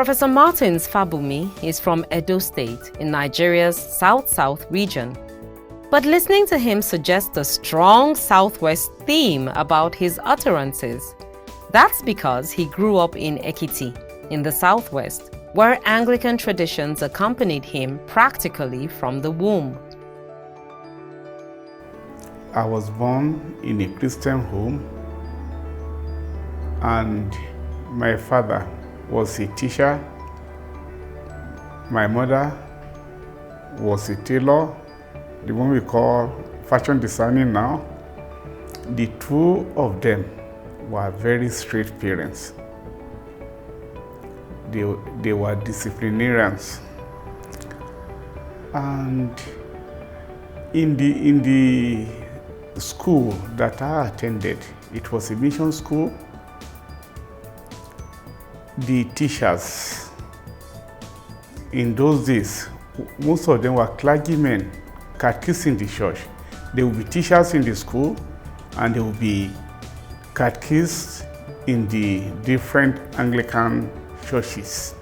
Professor Martins Fabunmi is from Edo State in Nigeria's South-South region. But listening to him suggests a strong Southwest theme about his utterances. That's because he grew up in Ekiti, in the Southwest, where Anglican traditions accompanied him practically from the womb. I was born in a Christian home, and my father was a teacher. My mother was a tailor, the one we call fashion designing now. The two of them were very strict parents. They were disciplinarians. And in the school that I attended, it was a mission school. The teachers in those days, most of them were clergymen, catechists in the church. They would be teachers in the school, and they would be catechists in the different Anglican churches.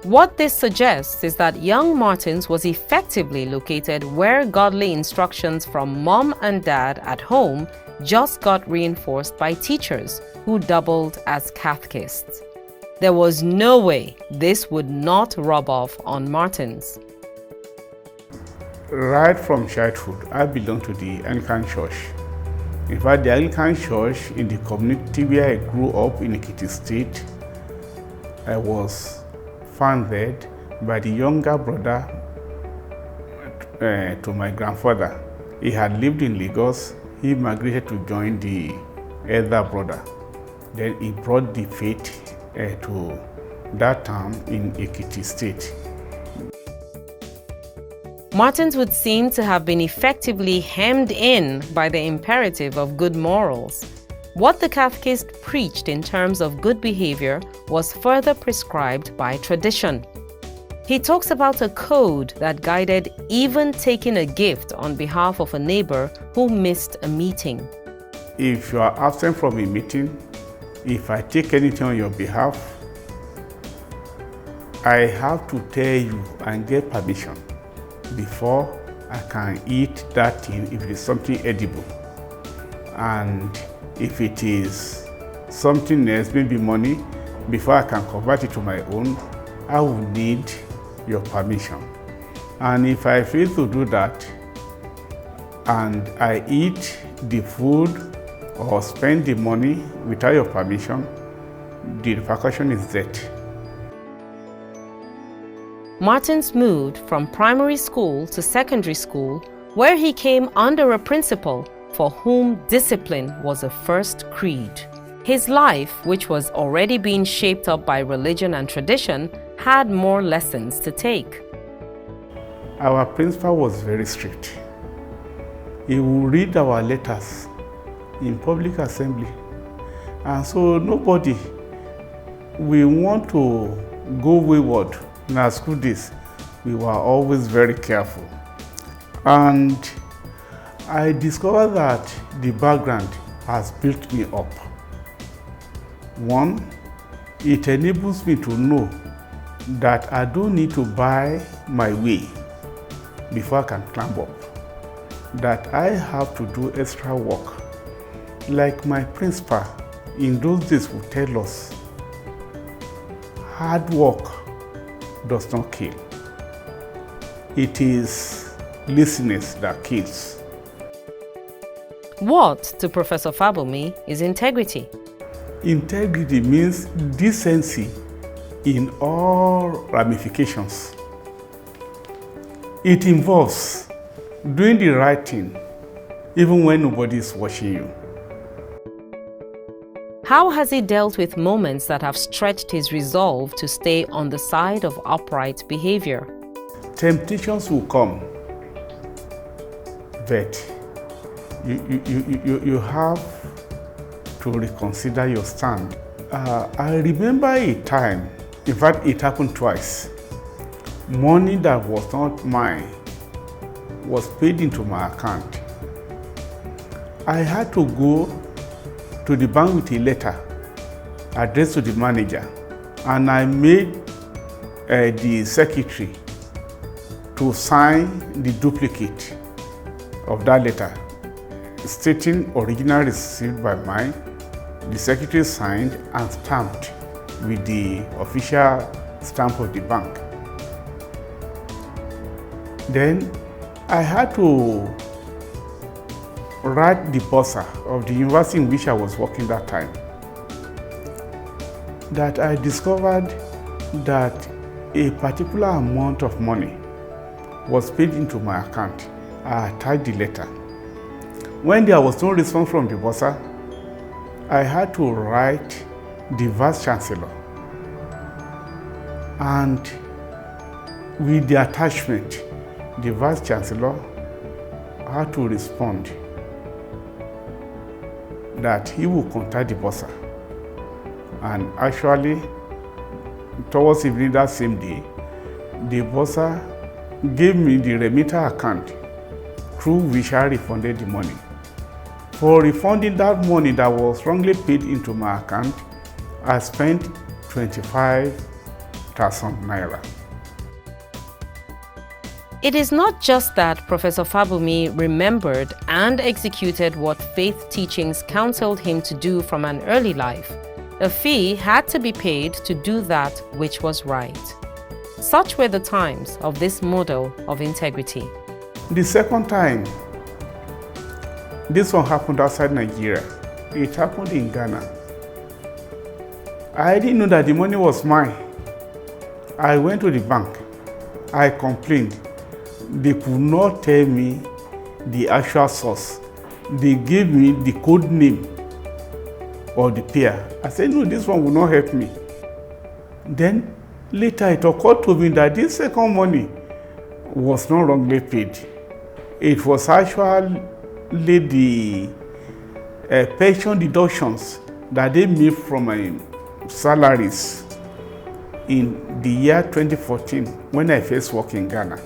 What this suggests is that young Martins was effectively located where godly instructions from mom and dad at home just got reinforced by teachers who doubled as catechists. There was no way this would not rub off on Martins. Right from childhood, I belonged to the Anglican Church. In fact, the Anglican Church in the community where I grew up in Ekiti State, I was founded by the younger brother to my grandfather. He had lived in Lagos. He migrated to join the elder brother. Then he brought the faith to that town in Ekiti State. Martins would seem to have been effectively hemmed in by the imperative of good morals. What the catechist preached in terms of good behavior was further prescribed by tradition. He talks about a code that guided even taking a gift on behalf of a neighbor who missed a meeting. If you are absent from a meeting, if I take anything on your behalf, I have to tell you and get permission before I can eat that thing if it is something edible. And if it is something else, maybe money, before I can convert it to my own, I will need your permission. And if I fail to do that, and I eat the food or spend the money without your permission, the repercussion is death. Martins moved from primary school to secondary school, where he came under a principal for whom discipline was a first creed. His life, which was already being shaped up by religion and tradition, had more lessons to take. Our principal was very strict. He would read our letters in public assembly. And so nobody will want to go wayward in our school days. We were always very careful. And I discovered that the background has built me up. One, it enables me to know that I don't need to buy my way before I can climb up, that I have to do extra work. Like my principal in those days would tell us, hard work does not kill. It is laziness that kills. What, to Professor Fabunmi, is integrity? Integrity means decency in all ramifications. It involves doing the right thing even when nobody is watching you. How has he dealt with moments that have stretched his resolve to stay on the side of upright behavior? Temptations will come, but you have to reconsider your stand. I remember a time, in fact it happened twice, money that was not mine was paid into my account. I had to go to the bank with a letter addressed to the manager and I made the secretary to sign the duplicate of that letter, stating original received by mine. The secretary signed and stamped with the official stamp of the bank. Then I had to write the bursar of the university in which I was working that time. That I discovered that a particular amount of money was paid into my account. I attached the letter. When there was no response from the bursar, I had to write the vice chancellor, and with the attachment, the vice chancellor had to respond that he will contact the bursar. And actually, towards evening that same day, the bursar gave me the remitter account through which I refunded the money. For refunding that money that was wrongly paid into my account, I spent 25,000 naira. It is not just that Professor Fabunmi remembered and executed what faith teachings counseled him to do from an early life. A fee had to be paid to do that which was right. Such were the times of this model of integrity. The second time, this one happened outside Nigeria. It happened in Ghana. I didn't know that the money was mine. I went to the bank. I complained. They could not tell me the actual source. They gave me the code name of the payer. I said, no, this one will not help me. Then later it occurred to me that this second money was not wrongly paid. It was actually the pension deductions that they made from my salaries in the year 2014 when I first worked in Ghana.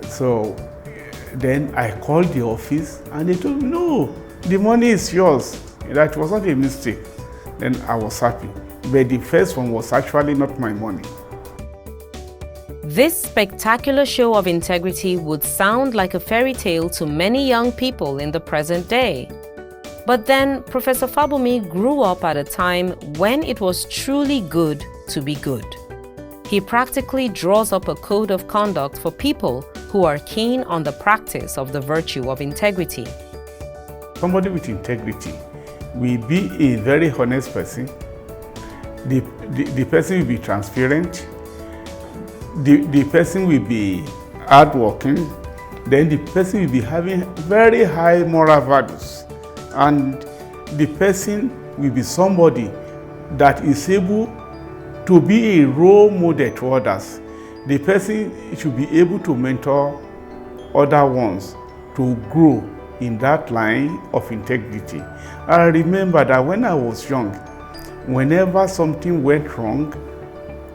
So then I called the office and they told me, no, the money is yours. That was not a mistake. Then I was happy. But the first one was actually not my money. This spectacular show of integrity would sound like a fairy tale to many young people in the present day. But then Professor Fabunmi grew up at a time when it was truly good to be good. He practically draws up a code of conduct for people who are keen on the practice of the virtue of integrity. Somebody with integrity will be a very honest person. The person will be transparent. The person will be hardworking. Then the person will be having very high moral values. And the person will be somebody that is able to be a role model to others. The person should be able to mentor other ones to grow in that line of integrity. I remember that when I was young, whenever something went wrong,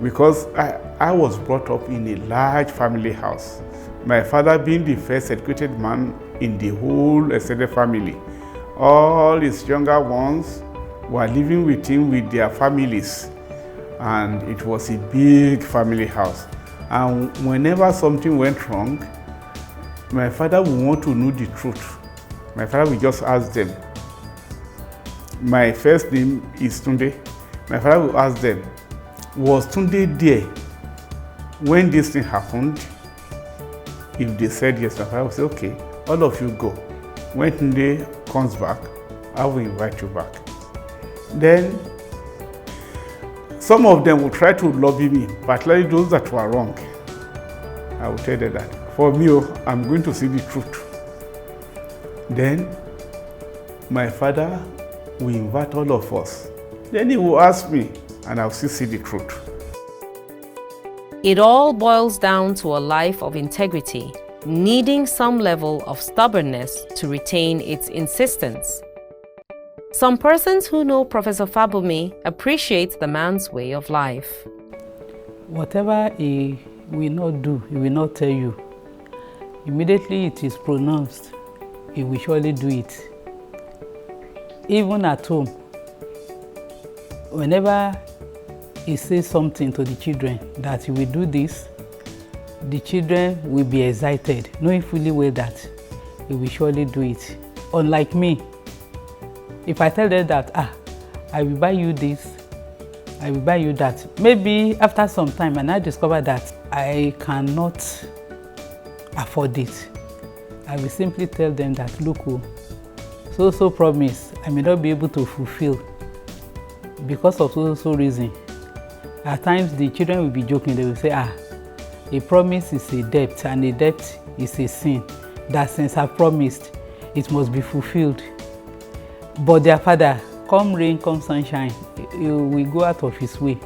because I was brought up in a large family house, my father being the first educated man in the whole extended family, all his younger ones were living with him with their families, and it was a big family house. And whenever something went wrong, my father would want to know the truth. My father would just ask them. My first name is Tunde. My father would ask them, was Tunde there when this thing happened? If they said yes, my father would say, okay, all of you go. When Tunde comes back, I will invite you back. Then some of them will try to lobby me, particularly those that were wrong. I will tell them that, for me, I'm going to see the truth. Then my father will invite all of us. Then he will ask me, and I'll still see the truth. It all boils down to a life of integrity, needing some level of stubbornness to retain its insistence. Some persons who know Professor Fabunmi appreciate the man's way of life. Whatever he will not do, he will not tell you. Immediately it is pronounced, he will surely do it. Even at home, whenever he says something to the children that he will do this, the children will be excited, knowing fully well that he will surely do it. Unlike me, if I tell them that, I will buy you this, I will buy you that, maybe after some time and I discover that I cannot afford it, I will simply tell them that, look, so promise I may not be able to fulfill because of so reason. At times the children will be joking, they will say, a promise is a debt and a debt is a sin, that since I promised, it must be fulfilled. But their father, come rain, come sunshine, he will go out of his way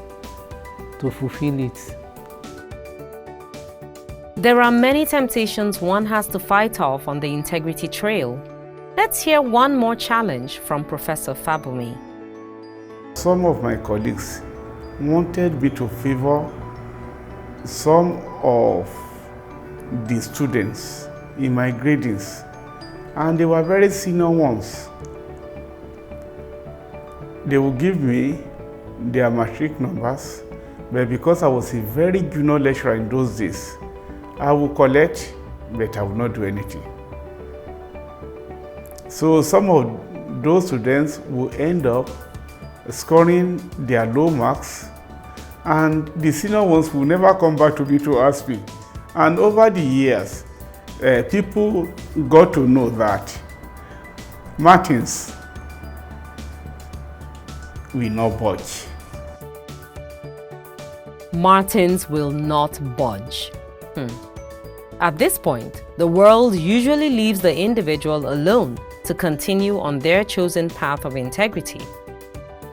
to fulfill it. There are many temptations one has to fight off on the integrity trail. Let's hear one more challenge from Professor Fabunmi. Some of my colleagues wanted me to favor some of the students in my gradings, and they were very senior ones. They would give me their matric numbers, but because I was a very junior lecturer in those days, I would collect, but I would not do anything. So some of those students will end up scoring their low marks, and the senior ones will never come back to me to ask me. And over the years, people got to know that Martins will not budge. Martins will not budge. At this point, the world usually leaves the individual alone to continue on their chosen path of integrity.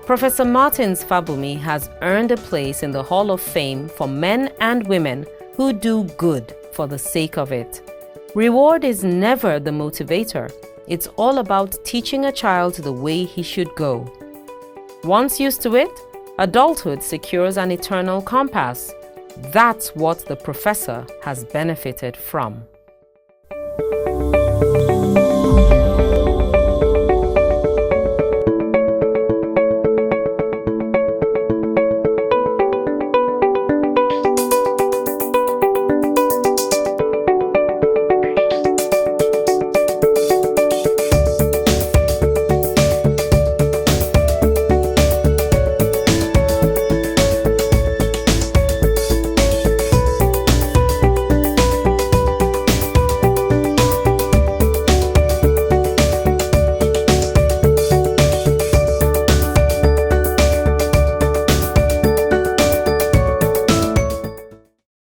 Professor Martins Fabunmi has earned a place in the Hall of Fame for men and women who do good for the sake of it. Reward is never the motivator. It's all about teaching a child the way he should go. Once used to it, adulthood secures an eternal compass. That's what the professor has benefited from.